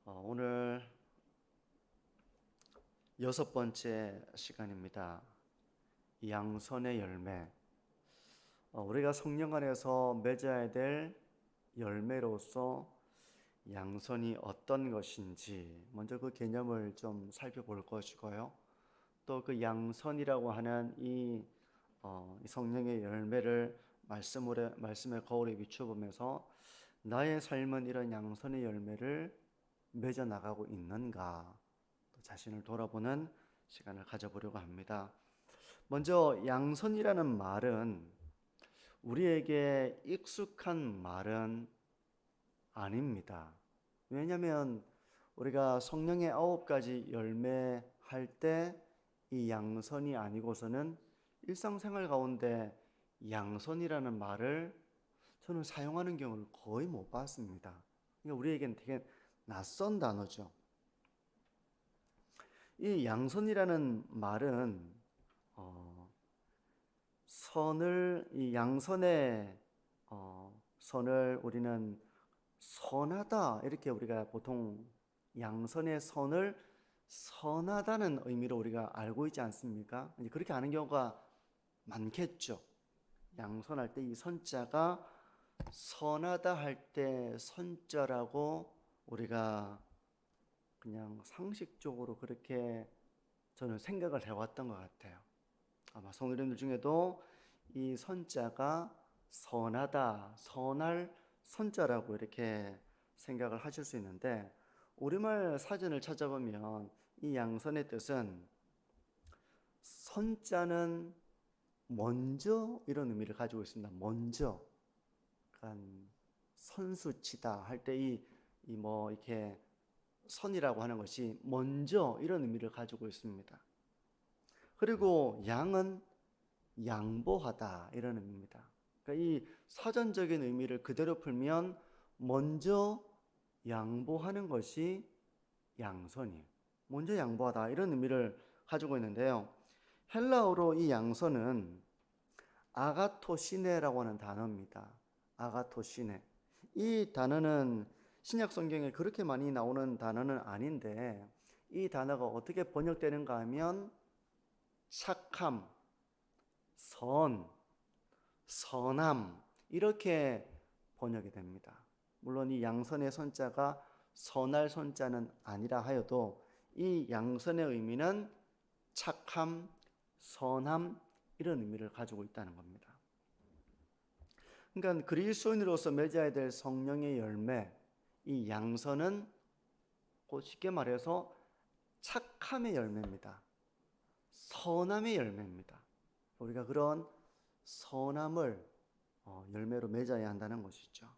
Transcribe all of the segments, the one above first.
오늘 6번째 시간입니다. 양선의 열매. 우리가 성령 안에서 맺어야 될 열매로서 양선이 어떤 것인지 먼저 그 개념을 좀 살펴볼 것이고요. 또 그 양선이라고 하는 이 성령의 열매를 말씀의 거울에 비춰보면서 나의 삶은 이런 양선의 열매를 맺어 나가고 있는가, 또 자신을 돌아보는 시간을 가져보려고 합니다. 먼저 양선이라는 말은 우리에게 익숙한 말은 아닙니다. 왜냐하면 우리가 성령의 9가지 열매 할 때 이 양선이 아니고서는 일상생활 가운데 양선이라는 말을 저는 사용하는 경우를 거의 못 봤습니다. 그러니까 우리에겐 되게 낯선 단어죠. 이 양선이라는 말은 이 양선의 선을 우리는 선하다, 이렇게 우리가 보통 양선의 선을 선하다는 의미로 우리가 알고 있지 않습니까? 이제 그렇게 아는 경우가 많겠죠. 양선할 때 이 선자가 선하다 할 때 선자라고 우리가 그냥 상식적으로 그렇게 저는 생각을 해왔던 것 같아요. 아마 성도님들 중에도 이 선자가 선하다, 선할 선자라고 이렇게 생각을 하실 수 있는데, 우리말 사전을 찾아보면 이 양선의 뜻은 선자는 먼저, 이런 의미를 가지고 있습니다. 먼저, 그러니까 선수치다 할 때 이렇게 선이라고 하는 것이 먼저, 이런 의미를 가지고 있습니다. 그리고 양은 양보하다, 이런 의미입니다. 그러니까 이 사전적인 의미를 그대로 풀면 먼저 양보하는 것이 양선이에요. 먼저 양보하다, 이런 의미를 가지고 있는데요. 헬라어로 이 양선은 아가토시네라고 하는 단어입니다. 아가토시네. 이 단어는 신약 성경에 그렇게 많이 나오는 단어는 아닌데, 이 단어가 어떻게 번역되는가 하면 착함, 선, 선함, 이렇게 번역이 됩니다. 물론 이 양선의 선자가 선할 선자는 아니라 하여도 이 양선의 의미는 착함, 선함, 이런 의미를 가지고 있다는 겁니다. 그러니까 그리스도인으로서 맺어야 될 성령의 열매, 이 양선은 곧 쉽게 말해서 착함의 열매입니다. 선함의 열매입니다. 우리가 그런 선함을 열매로 맺어야 한다는 것이죠.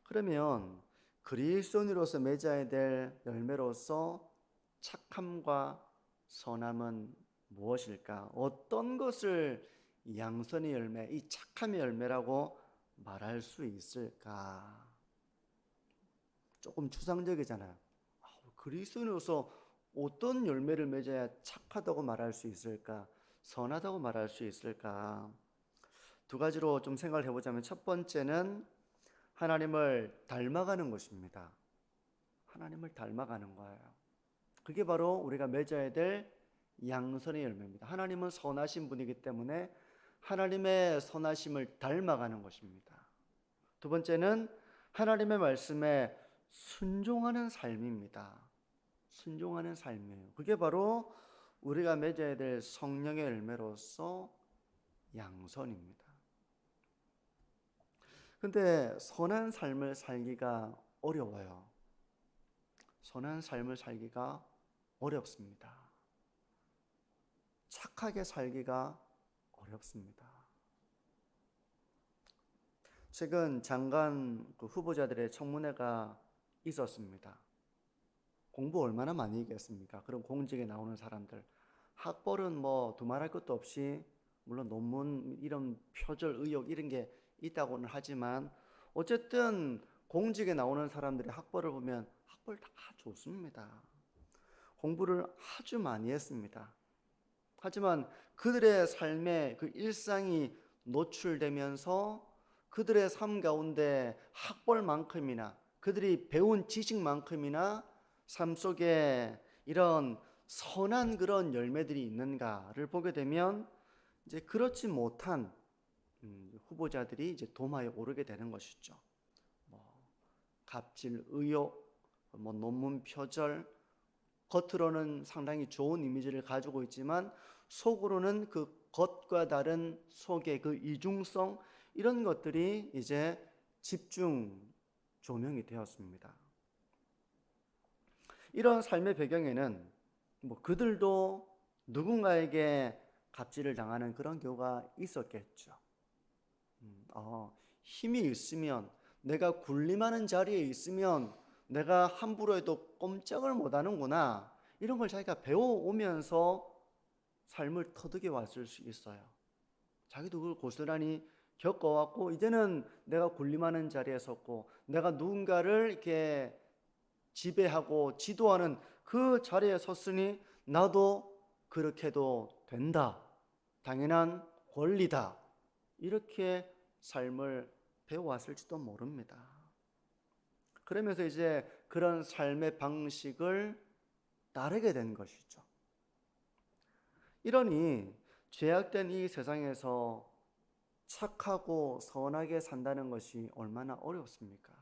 그러면 그리스도인으로서 맺어야 될 열매로서 착함과 선함은 무엇일까? 어떤 것을 양선의 열매, 이 착함의 열매라고 말할 수 있을까? 조금 추상적이잖아요. 그리스도인으로서 어떤 열매를 맺어야 착하다고 말할 수 있을까? 선하다고 말할 수 있을까? 두 가지로 좀 생각을 해보자면, 첫 번째는 하나님을 닮아가는 것입니다. 하나님을 닮아가는 거예요. 그게 바로 우리가 맺어야 될 양선의 열매입니다. 하나님은 선하신 분이기 때문에 하나님의 선하심을 닮아가는 것입니다. 두 번째는 하나님의 말씀에 순종하는 삶입니다. 순종하는 삶이에요. 그게 바로 우리가 맺어야 될 성령의 열매로서 양선입니다. 근데 선한 삶을 살기가 어려워요. 선한 삶을 살기가 어렵습니다. 착하게 살기가 어렵습니다. 최근 장관 후보자들의 청문회가 있었습니다. 공부 얼마나 많이 했겠습니까? 그런 공직에 나오는 사람들. 학벌은 뭐 두말할 것도 없이, 물론 논문 이런 표절 의혹 이런 게 있다고는 하지만, 어쨌든 공직에 나오는 사람들의 학벌을 보면 학벌 다 좋습니다. 공부를 아주 많이 했습니다. 하지만 그들의 삶의 그 일상이 노출되면서 그들의 삶 가운데 학벌만큼이나 그들이 배운 지식만큼이나 삶 속에 이런 선한 그런 열매들이 있는가를 보게 되면 이제 그렇지 못한 후보자들이 이제 도마에 오르게 되는 것이죠. 뭐 갑질, 의욕, 뭐 논문 표절, 겉으로는 상당히 좋은 이미지를 가지고 있지만 속으로는 그 겉과 다른 속의 그 이중성, 이런 것들이 이제 집중 조명이 되었습니다. 이런 삶의 배경에는 뭐 그들도 누군가에게 갑질을 당하는 그런 경우가 있었겠죠. 힘이 있으면, 내가 군림하는 자리에 있으면 내가 함부로 해도 꼼짝을 못하는구나, 이런 걸 자기가 배워오면서 삶을 터득해 왔을 수 있어요. 자기도 그걸 고스란히 겪어왔고, 이제는 내가 군림하는 자리에 섰고, 내가 누군가를 이렇게 지배하고 지도하는 그 자리에 섰으니 나도 그렇게도 된다, 당연한 권리다, 이렇게 삶을 배워왔을지도 모릅니다. 그러면서 이제 그런 삶의 방식을 따르게 된 것이죠. 이러니 죄악된 이 세상에서 착하고 선하게 산다는 것이 얼마나 어렵습니까?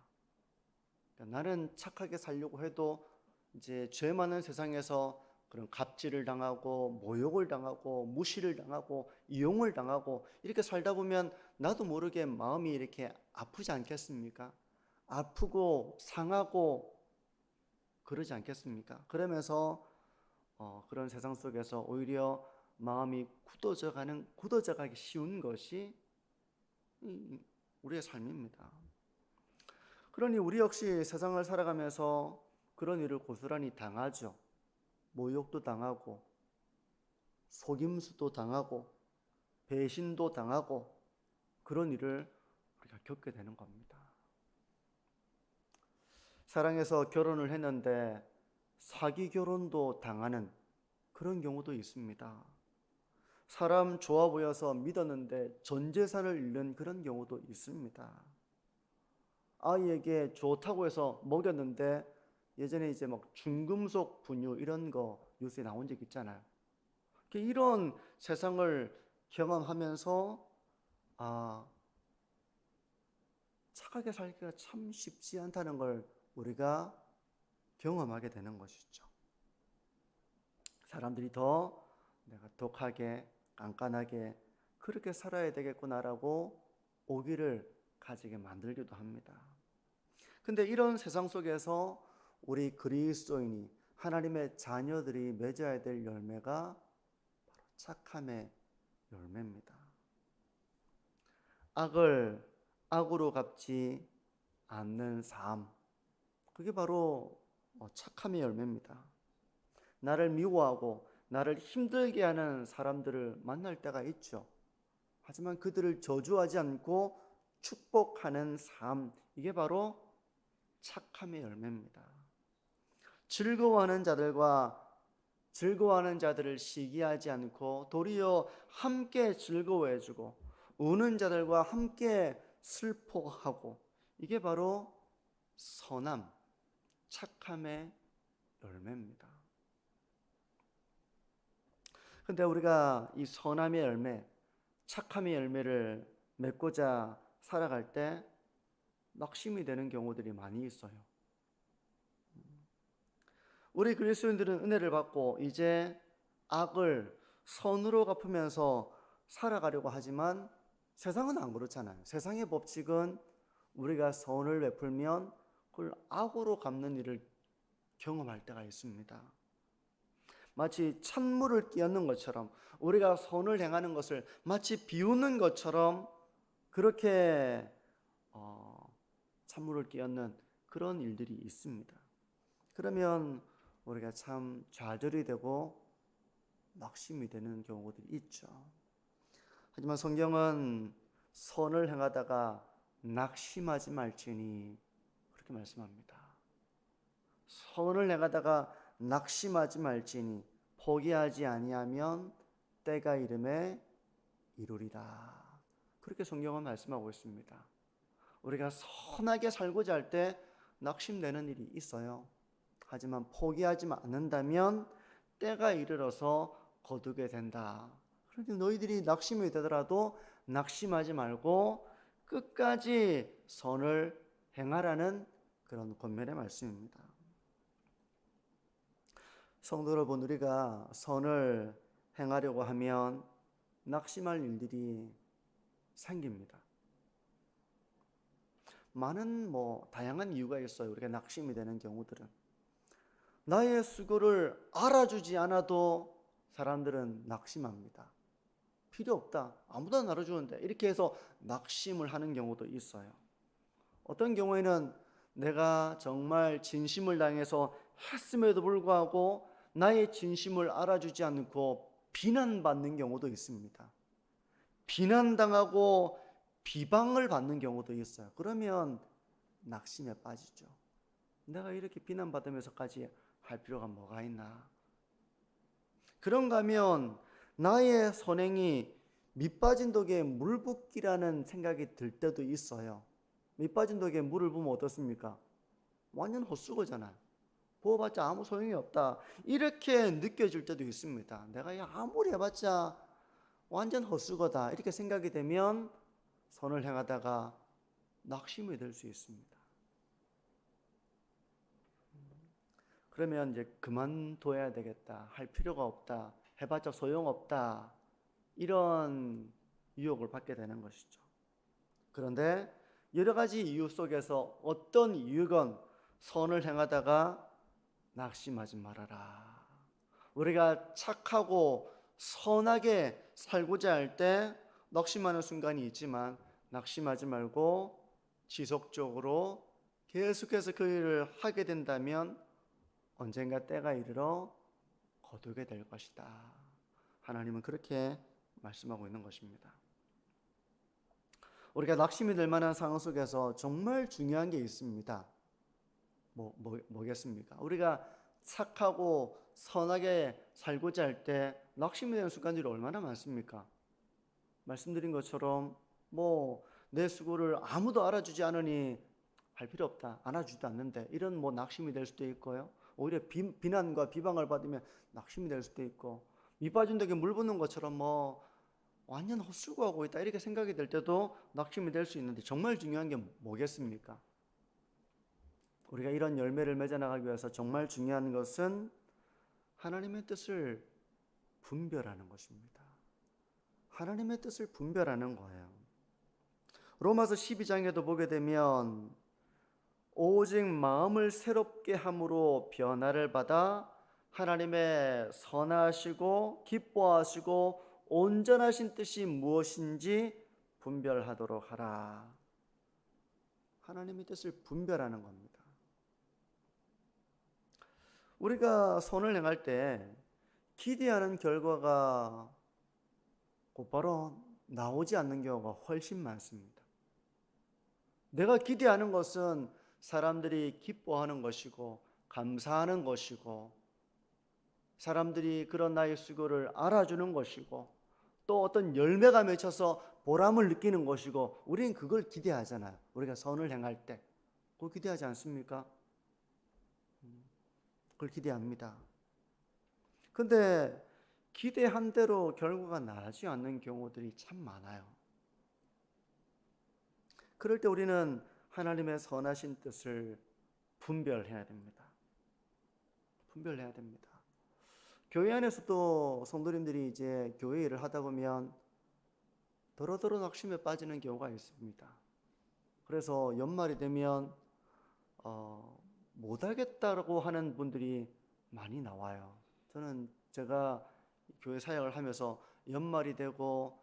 나는 착하게 살려고 해도 이제 죄 많은 세상에서 그런 갑질을 당하고 모욕을 당하고 무시를 당하고 이용을 당하고 이렇게 살다 보면 나도 모르게 마음이 이렇게 아프지 않겠습니까? 아프고 상하고 그러지 않겠습니까? 그러면서 그런 세상 속에서 오히려 마음이 굳어져가기 쉬운 것이 우리의 삶입니다. 그러니 우리 역시 세상을 살아가면서 그런 일을 고스란히 당하죠. 모욕도 당하고 속임수도 당하고 배신도 당하고 그런 일을 우리가 겪게 되는 겁니다. 사랑해서 결혼을 했는데 사기 결혼도 당하는 그런 경우도 있습니다. 사람 좋아 보여서 믿었는데 전 재산을 잃는 그런 경우도 있습니다. 아이에게 좋다고 해서 먹였는데 예전에 이제 막 중금속 분유 이런 거 뉴스에 나온 적 있잖아요. 이런 세상을 경험하면서 착하게 살기가 참 쉽지 않다는 걸 우리가 경험하게 되는 것이죠. 사람들이 더 내가 독하게 깐깐하게 그렇게 살아야 되겠구나라고 오기를 가지게 만들기도 합니다. 근데 이런 세상 속에서 우리 그리스도인이 하나님의 자녀들이 맺어야 될 열매가 바로 착함의 열매입니다. 악을 악으로 갚지 않는 삶, 그게 바로 착함의 열매입니다. 나를 미워하고 나를 힘들게 하는 사람들을 만날 때가 있죠. 하지만 그들을 저주하지 않고 축복하는 삶, 이게 바로 착함의 열매입니다. 즐거워하는 자들을 시기하지 않고 도리어 함께 즐거워해주고 우는 자들과 함께 슬퍼하고, 이게 바로 선함, 착함의 열매입니다. 근데 우리가 이 선함의 열매, 착함의 열매를 맺고자 살아갈 때 낙심이 되는 경우들이 많이 있어요. 우리 그리스도인들은 은혜를 받고 이제 악을 선으로 갚으면서 살아가려고 하지만 세상은 안 그렇잖아요. 세상의 법칙은 우리가 선을 베풀면 그걸 악으로 갚는 일을 경험할 때가 있습니다. 마치 찬물을 끼얹는 것처럼, 우리가 선을 행하는 것을 마치 비우는 것처럼 그렇게 찬물을 끼얹는 그런 일들이 있습니다. 그러면 우리가 참 좌절이 되고 낙심이 되는 경우들이 있죠. 하지만 성경은 선을 행하다가 낙심하지 말지니 그렇게 말씀합니다. 선을 행하다가 낙심하지 말지니 포기하지 아니하면 때가 이름에 이루리라. 그렇게 성경은 말씀하고 있습니다. 우리가 선하게 살고자 할 때 낙심되는 일이 있어요. 하지만 포기하지 않는다면 때가 이르러서 거두게 된다. 그런데 너희들이 낙심이 되더라도 낙심하지 말고 끝까지 선을 행하라는 그런 권면의 말씀입니다. 성도 여러분, 우리가 선을 행하려고 하면 낙심할 일들이 생깁니다. 많은 다양한 이유가 있어요. 우리가 낙심이 되는 경우들은 나의 수고를 알아주지 않아도 사람들은 낙심합니다. 필요 없다. 아무도 안 알아주는데 이렇게 해서 낙심을 하는 경우도 있어요. 어떤 경우에는 내가 정말 진심을 당해서 했음에도 불구하고 나의 진심을 알아주지 않고 비난받는 경우도 있습니다. 비난당하고 비방을 받는 경우도 있어요. 그러면 낙심에 빠지죠. 내가 이렇게 비난받으면서까지 할 필요가 뭐가 있나? 그런가 하면 나의 선행이 밑빠진 독에 물 붓기라는 생각이 들 때도 있어요. 밑빠진 독에 물을 부으면 어떻습니까? 완전 헛수고잖아요. 부어봤자 아무 소용이 없다. 이렇게 느껴질 때도 있습니다. 내가 아무리 해봤자 완전 헛수고다. 이렇게 생각이 되면 선을 행하다가 낙심이 될 수 있습니다. 그러면 이제 그만둬야 되겠다. 할 필요가 없다. 해봤자 소용없다. 이런 유혹을 받게 되는 것이죠. 그런데 여러 가지 이유 속에서 어떤 이유건 선을 행하다가 낙심하지 말아라. 우리가 착하고 선하게 살고자 할 때 낙심하는 순간이 있지만 낙심하지 말고 지속적으로 계속해서 그 일을 하게 된다면 언젠가 때가 이르러 거두게 될 것이다. 하나님은 그렇게 말씀하고 있는 것입니다. 우리가 낙심이 될 만한 상황 속에서 정말 중요한 게 있습니다. 뭐겠습니까? 우리가 착하고 선하게 살고자 할 때 낙심이 되는 순간들이 얼마나 많습니까? 말씀드린 것처럼 내 수고를 아무도 알아주지 않으니 할 필요 없다. 알아주지도 않는데 이런 낙심이 될 수도 있고요. 오히려 비난과 비방을 받으면 낙심이 될 수도 있고 밑빠진 독에 물 붓는 것처럼 완전 헛수고하고 있다 이렇게 생각이 될 때도 낙심이 될 수 있는데 정말 중요한 게 뭐겠습니까? 우리가 이런 열매를 맺어나가기 위해서 정말 중요한 것은 하나님의 뜻을 분별하는 것입니다. 하나님의 뜻을 분별하는 거예요. 로마서 12장에도 보게 되면 오직 마음을 새롭게 함으로 변화를 받아 하나님의 선하시고 기뻐하시고 온전하신 뜻이 무엇인지 분별하도록 하라. 하나님의 뜻을 분별하는 겁니다. 우리가 선을 행할 때 기대하는 결과가 곧바로 나오지 않는 경우가 훨씬 많습니다. 내가 기대하는 것은 사람들이 기뻐하는 것이고 감사하는 것이고 사람들이 그런 나의 수고를 알아주는 것이고 또 어떤 열매가 맺혀서 보람을 느끼는 것이고 우리는 그걸 기대하잖아요. 우리가 선을 행할 때 그걸 기대하지 않습니까? 그걸 기대합니다. 근데 기대한 대로 결과가 나지 않는 경우들이 참 많아요. 그럴 때 우리는 하나님의 선하신 뜻을 분별해야 됩니다. 분별해야 됩니다. 교회 안에서도 성도님들이 이제 교회 일을 하다 보면 더러더러 낙심에 빠지는 경우가 있습니다. 그래서 연말이 되면 못하겠다고 하는 분들이 많이 나와요. 저는 제가 교회 사역을 하면서 연말이 되고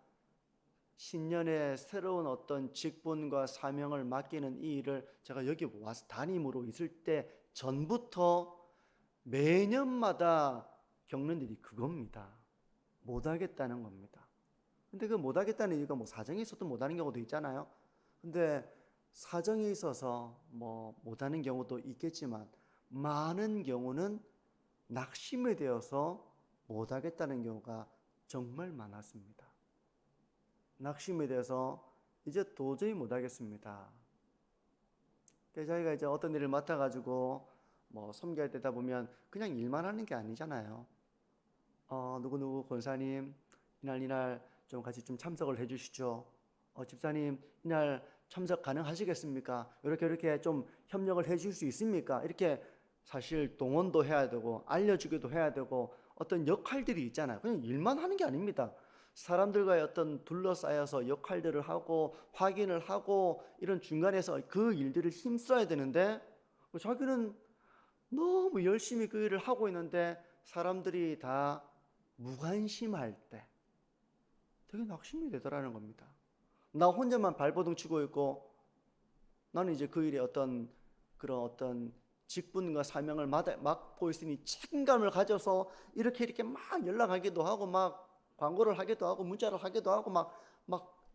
신년에 새로운 어떤 직분과 사명을 맡기는 이 일을 제가 여기 와서 담임으로 있을 때 전부터 매년마다 겪는 일이 그겁니다. 못하겠다는 겁니다. 근데 그 못하겠다는 이유가 사정이 있어도 못하는 경우도 있잖아요. 근데 사정이 있어서 못하는 경우도 있겠지만 많은 경우는 낙심이 되어서 못하겠다는 경우가 정말 많았습니다. 낙심이 돼서 이제 도저히 못하겠습니다. 저희가 이제 어떤 일을 맡아가지고 뭐 섬겨야 되다 보면 그냥 일만 하는 게 아니잖아요. 누구누구 권사님 이날 좀 같이 좀 참석을 해주시죠. 집사님 이날 참석 가능하시겠습니까? 이렇게 좀 협력을 해줄 수 있습니까? 이렇게 사실 동원도 해야 되고 알려주기도 해야 되고 어떤 역할들이 있잖아요. 그냥 일만 하는 게 아닙니다. 사람들과의 어떤 둘러싸여서 역할들을 하고 확인을 하고 이런 중간에서 그 일들을 힘써야 되는데 자기는 너무 열심히 그 일을 하고 있는데 사람들이 다 무관심할 때 되게 낙심이 되더라는 겁니다. 나 혼자만 발버둥 치고 있고 나는 이제 그 일에 그런 어떤 직분과 사명을 맡고 있으니 책임감을 가져서 이렇게 막 연락하기도 하고 막 광고를 하기도 하고 문자를 하기도 하고 막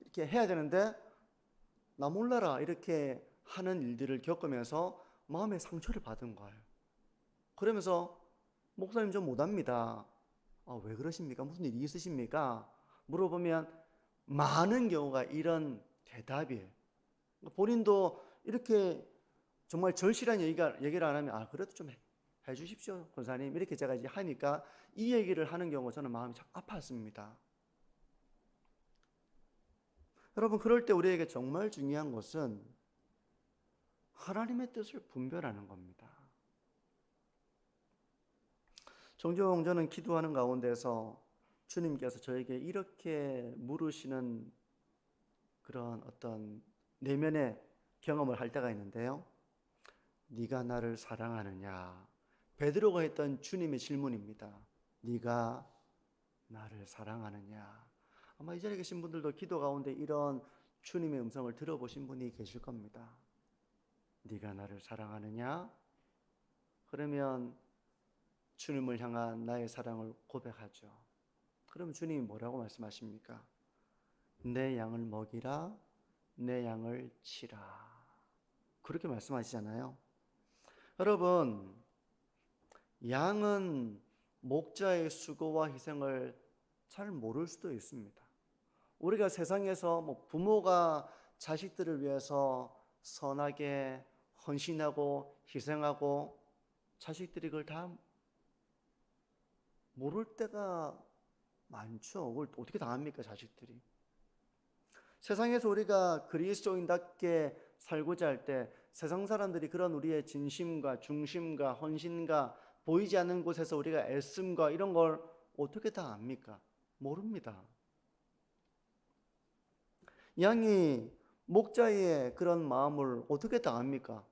이렇게 해야 되는데 나 몰라라 이렇게 하는 일들을 겪으면서 마음의 상처를 받은 거예요. 그러면서 목사님 좀 못합니다. 왜 그러십니까? 무슨 일이 있으십니까? 물어보면 많은 경우가 이런 대답이에요. 본인도 이렇게 정말 절실한 얘기를 안 하면 그래도 좀 해주십시오 권사님 이렇게 제가 이제 하니까 이 얘기를 하는 경우가 저는 마음이 참 아팠습니다. 여러분 그럴 때 우리에게 정말 중요한 것은 하나님의 뜻을 분별하는 겁니다. 종종 저는 기도하는 가운데서 주님께서 저에게 이렇게 물으시는 그런 어떤 내면의 경험을 할 때가 있는데요. 네가 나를 사랑하느냐? 베드로가 했던 주님의 질문입니다. 네가 나를 사랑하느냐? 아마 이 자리에 계신 분들도 기도 가운데 이런 주님의 음성을 들어보신 분이 계실 겁니다. 네가 나를 사랑하느냐? 그러면 주님을 향한 나의 사랑을 고백하죠. 그러면 주님이 뭐라고 말씀하십니까? 내 양을 먹이라, 내 양을 치라. 그렇게 말씀하시잖아요. 여러분, 양은 목자의 수고와 희생을 잘 모를 수도 있습니다. 우리가 세상에서 부모가 자식들을 위해서 선하게 헌신하고 희생하고 자식들이 그걸 다 모를 때가 많죠. 그걸 어떻게 다 압니까, 자식들이? 세상에서 우리가 그리스도인답게 살고자 할 때 세상 사람들이 그런 우리의 진심과 중심과 헌신과 보이지 않는 곳에서 우리가 애씀과 이런 걸 어떻게 다 압니까? 모릅니다. 양이 목자의 그런 마음을 어떻게 다 압니까?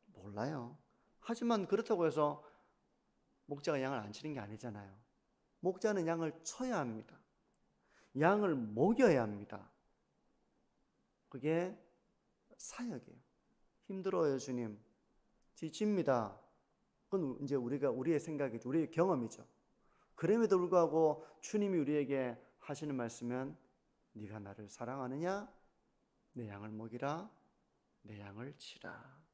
몰라요. 하지만 그렇다고 해서 목자가 양을 안 치는 게 아니잖아요. 목자는 양을 쳐야 합니다. 양을 먹여야 합니다. 그게 사역이에요. 힘들어요, 주님. 지칩니다. 그건 이제 우리의 생각이죠. 우리의 경험이죠. 그럼에도 불구하고 주님이 우리에게 하시는 말씀은 네가 나를 사랑하느냐? 내 양을 먹이라. 내 양을 치라.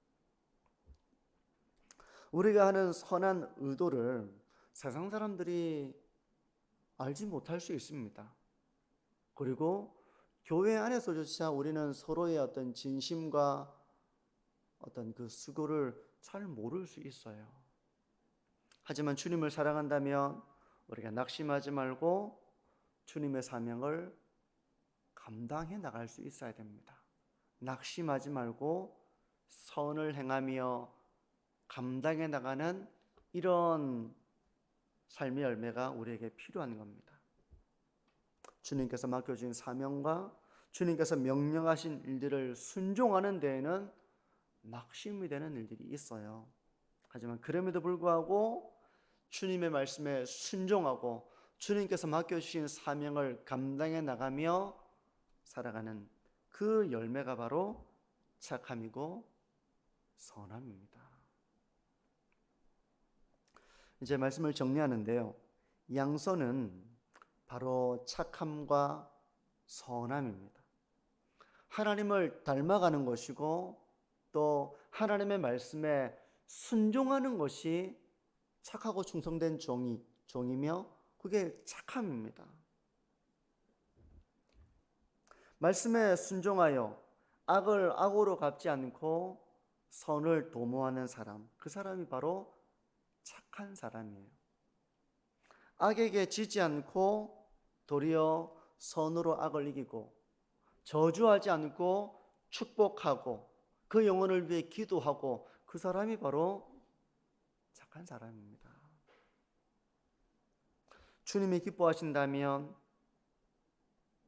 우리가 하는 선한 의도를 세상 사람들이 알지 못할 수 있습니다. 그리고 교회 안에서조차 우리는 서로의 어떤 진심과 어떤 그 수고를 잘 모를 수 있어요. 하지만 주님을 사랑한다면 우리가 낙심하지 말고 주님의 사명을 감당해 나갈 수 있어야 됩니다. 낙심하지 말고 선을 행하며 감당해 나가는 이런 삶의 열매가 우리에게 필요한 겁니다. 주님께서 맡겨주신 사명과 주님께서 명령하신 일들을 순종하는 데에는 낙심이 되는 일들이 있어요. 하지만 그럼에도 불구하고 주님의 말씀에 순종하고 주님께서 맡겨주신 사명을 감당해 나가며 살아가는 그 열매가 바로 착함이고 선함입니다. 이제 말씀을 정리하는데요. 양선은 바로 착함과 선함입니다. 하나님을 닮아가는 것이고 또 하나님의 말씀에 순종하는 것이 착하고 충성된 종이며 그게 착함입니다. 말씀에 순종하여 악을 악으로 갚지 않고 선을 도모하는 사람, 그 사람이 바로 착한 사람이에요. 악에게 지지 않고 도리어 선으로 악을 이기고, 저주하지 않고 축복하고, 그 영혼을 위해 기도하고, 그 사람이 바로 착한 사람입니다. 주님이 기뻐하신다면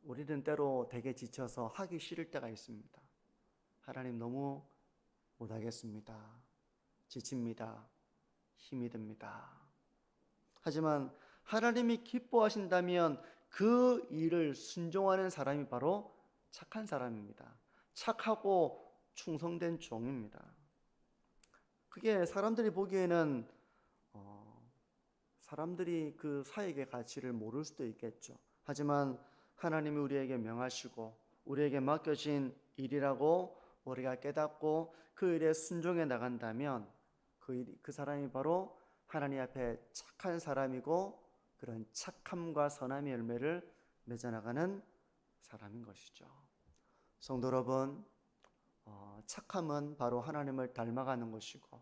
우리는 때로 되게 지쳐서 하기 싫을 때가 있습니다. 하나님 너무 못하겠습니다. 지칩니다. 힘이 듭니다. 하지만 하나님이 기뻐하신다면 그 일을 순종하는 사람이 바로 착한 사람입니다. 착하고 충성된 종입니다. 그게 사람들이 보기에는 사람들이 그 사역의 가치를 모를 수도 있겠죠. 하지만 하나님이 우리에게 명하시고 우리에게 맡겨진 일이라고 우리가 깨닫고 그 일에 순종해 나간다면 그 사람이 바로 하나님 앞에 착한 사람이고, 그런 착함과 선함의 열매를 맺어나가는 사람인 것이죠. 성도 여러분, 착함은 바로 하나님을 닮아가는 것이고,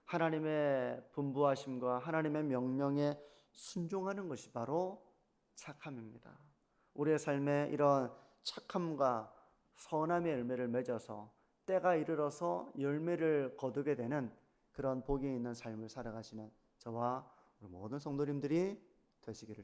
하나님의 분부하심과 하나님의 명령에 순종하는 것이 바로 착함입니다. 우리의 삶에 이런 착함과 선함의 열매를 맺어서 때가 이르러서 열매를 거두게 되는 그런 복이 있는 삶을 살아가시는 저와 우리 모든 성도님들이 되시기를